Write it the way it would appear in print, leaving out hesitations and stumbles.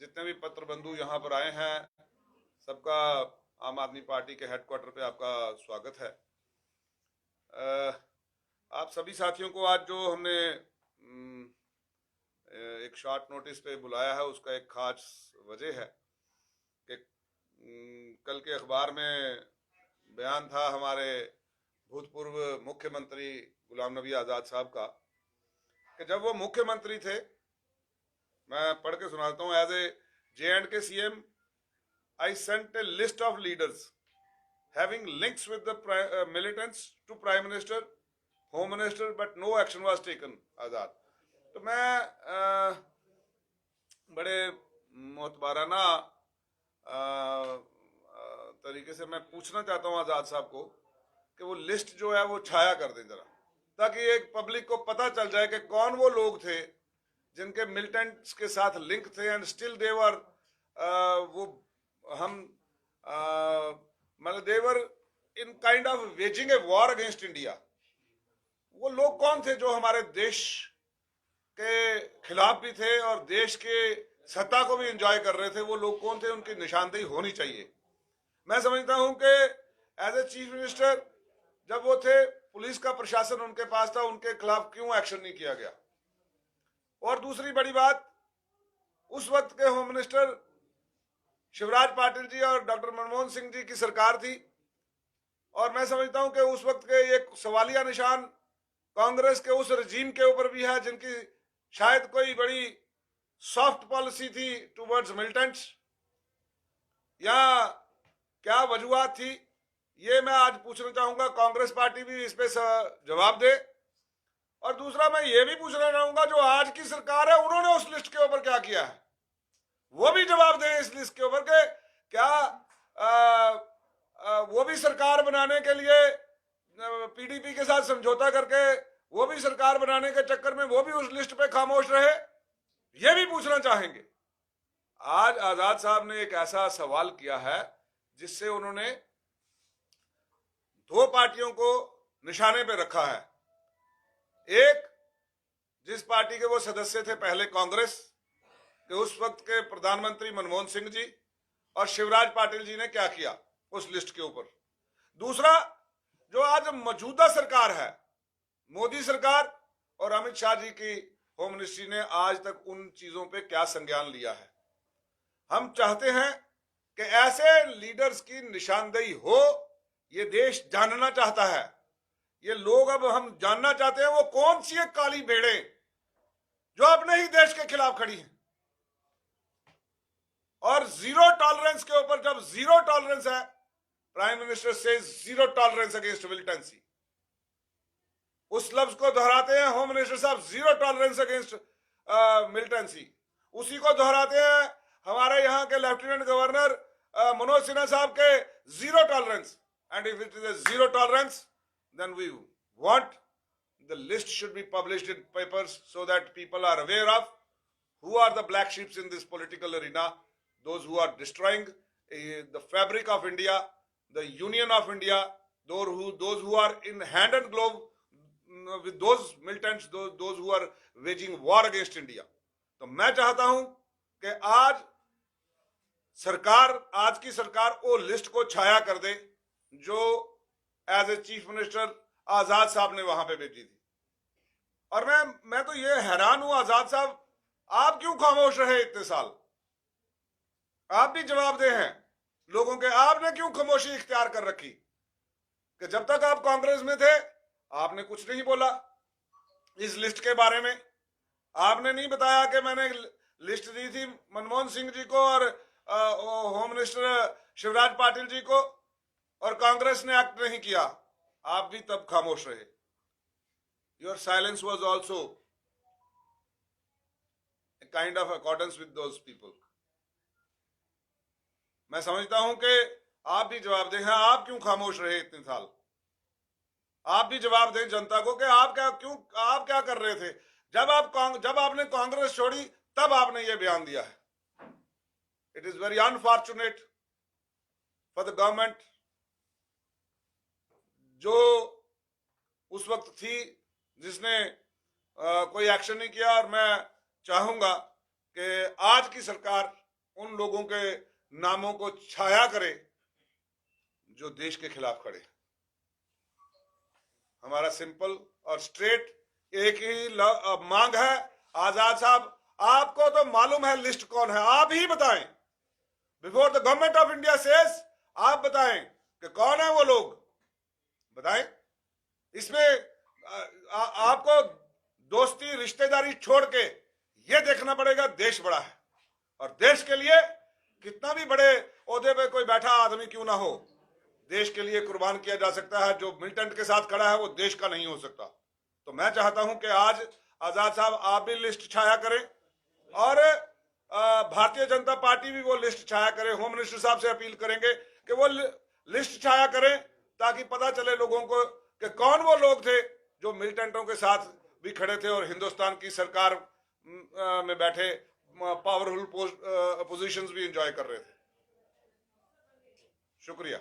जितने भी पत्र बंधु यहाँ पर आए हैं, सबका आम आदमी पार्टी के हेडक्वार्टर पे आपका स्वागत है। आप सभी साथियों को आज जो हमने एक शॉर्ट नोटिस पे बुलाया है, उसका एक खास वजह है कि कल के अखबार में बयान था हमारे भूतपूर्व मुख्यमंत्री गुलाम नबी आज़ाद साहब का कि जब वो मुख्यमंत्री थे, मैं पढ़ के सुनाता हूँ, as a J&K CM I sent a list of leaders having links with the militants to Prime Minister, Home Minister, but no action was taken. आज़ाद। तो मैं बड़े मोतबाराना तरीके से मैं पूछना चाहता हूँ आज़ाद साहब को कि वो लिस्ट जो है वो छाया कर दें जरा, ताकि एक पब्लिक को पता चल जाए कि कौन वो लोग थे जिनके मिलिटेंट्स के साथ लिंक थे एंड स्टिल देवर वो हम मतलब they were in kind of waging a war against India. वो लोग कौन थे जो हमारे देश के खिलाफ भी थे और देश के सत्ता को भी एंजॉय कर रहे थे? वो लोग कौन थे? उनकी निशानदेही होनी चाहिए। मैं समझता हूं कि एज ए चीफ मिनिस्टर जब वो थे, पुलिस का प्रशासन उनके पास था, उनके खिलाफ क्यों एक्शन नहीं किया गया? और दूसरी बड़ी बात, उस वक्त के होम मिनिस्टर शिवराज पाटिल जी और डॉक्टर मनमोहन सिंह जी की सरकार थी, और मैं समझता हूं कि उस वक्त के एक सवालिया निशान कांग्रेस के उस रजीम के ऊपर भी है, जिनकी शायद कोई बड़ी सॉफ्ट पॉलिसी थी टुवर्ड्स मिलिटेंट्स, या क्या वजूहत थी, ये मैं आज पूछना चाहूंगा। कांग्रेस पार्टी भी इस पे जवाब दे। और दूसरा मैं ये भी पूछना चाहूंगा, जो आज की सरकार है उन्होंने उस लिस्ट के ऊपर क्या किया है, वो भी जवाब दें इस लिस्ट के ऊपर के क्या वो भी सरकार बनाने के लिए पीडीपी के साथ समझौता करके वो भी सरकार बनाने के चक्कर में वो भी उस लिस्ट पे खामोश रहे, ये भी पूछना चाहेंगे। आज आजाद साहब ने एक ऐसा सवाल किया है जिससे उन्होंने दो पार्टियों को निशाने पे रखा है। एक, जिस पार्टी के वो सदस्य थे पहले, कांग्रेस कि उस वक्त के प्रधानमंत्री मनमोहन सिंह जी और शिवराज पाटिल जी ने क्या किया उस लिस्ट के ऊपर। दूसरा, जो आज मौजूदा सरकार है, मोदी सरकार और अमित शाह जी की होम मिनिस्ट्री ने आज तक उन चीजों पे क्या संज्ञान लिया है। हम चाहते हैं कि ऐसे लीडर्स की निशानदेही हो, ये देश जानना चाहता है। ये लोग अब हम जानना चाहते हैं वो कौन सी एक काली भेड़े जो अपने ही देश के खिलाफ खड़ी हैं। और जीरो टॉलरेंस के ऊपर, जब जीरो टॉलरेंस है, प्राइम मिनिस्टर से जीरो टॉलरेंस अगेंस्ट मिलिटेंसी, उस लफ्ज को दोहराते हैं होम मिनिस्टर साहब, जीरो टॉलरेंस अगेंस्ट मिलिटेंसी। उसी को दोहराते हैं हमारे यहाँ के लेफ्टिनेंट गवर्नर मनोज सिन्हा साहब के zero tolerance. And if it is a zero tolerance, then we want the list should be published in papers so that people are aware of who are the black sheeps in this political arena, those who are destroying the fabric of India, the union of India, those who are in hand and glove with those militants, those who are waging war against India. तो मैं चाहता हूं कि आज की सरकार वो list को छाया कर दे जो एज ए चीफ मिनिस्टर आजाद साहब ने वहां पे भेजी थी। और मैं तो ये हैरान हूं, आजाद साहब आप क्यों खामोश रहे इतने साल? आप भी जवाब दे हैं लोगों के। आपने क्यों खामोशी इख्तियार कर रखी कि जब तक आप कांग्रेस में थे आपने कुछ नहीं बोला इस लिस्ट के बारे में? आपने नहीं बताया कि मैंने लिस्ट दी थी मनमोहन सिंह जी को और होम मिनिस्टर शिवराज पाटिल जी को, और कांग्रेस ने एक्ट नहीं किया। आप भी तब खामोश रहे। Your silence was also a kind of accordance with those people. मैं समझता हूं कि आप भी जवाब दें। हाँ, आप क्यों खामोश रहे इतने साल? आप भी जवाब दें जनता को कि आप क्या कर रहे थे जब आपने कांग्रेस छोड़ी, तब आपने ये बयान दिया है। It is very unfortunate for the government जो उस वक्त थी जिसने कोई एक्शन नहीं किया। और मैं चाहूंगा कि आज की सरकार उन लोगों के नामों को छाया करे जो देश के खिलाफ खड़े। हमारा सिंपल और स्ट्रेट एक ही मांग है। आजाद साहब, आपको तो मालूम है लिस्ट कौन है, आप ही बताएं। Before the government of India says, आप बताएं कि कौन है वो लोग, बताएं। इसमें आपको दोस्ती रिश्तेदारी छोड़ के ये देखना पड़ेगा देश बड़ा है, और देश के लिए कितना भी बड़े ओहदे पे कोई बैठा आदमी क्यों ना हो, देश के लिए कुर्बान किया जा सकता है। जो मिलिटेंट के साथ खड़ा है वो देश का नहीं हो सकता। तो मैं चाहता हूं कि आज आजाद साहब आप भी लिस्ट छाया करें, और भारतीय जनता पार्टी भी वो लिस्ट छाया करे। होम मिनिस्टर साहब से अपील करेंगे कि वो लिस्ट छाया करें, ताकि पता चले लोगों को कि कौन वो लोग थे जो मिलिटेंटों के साथ भी खड़े थे और हिंदुस्तान की सरकार में बैठे पावरफुल पोजिशंस भी एंजॉय कर रहे थे। शुक्रिया।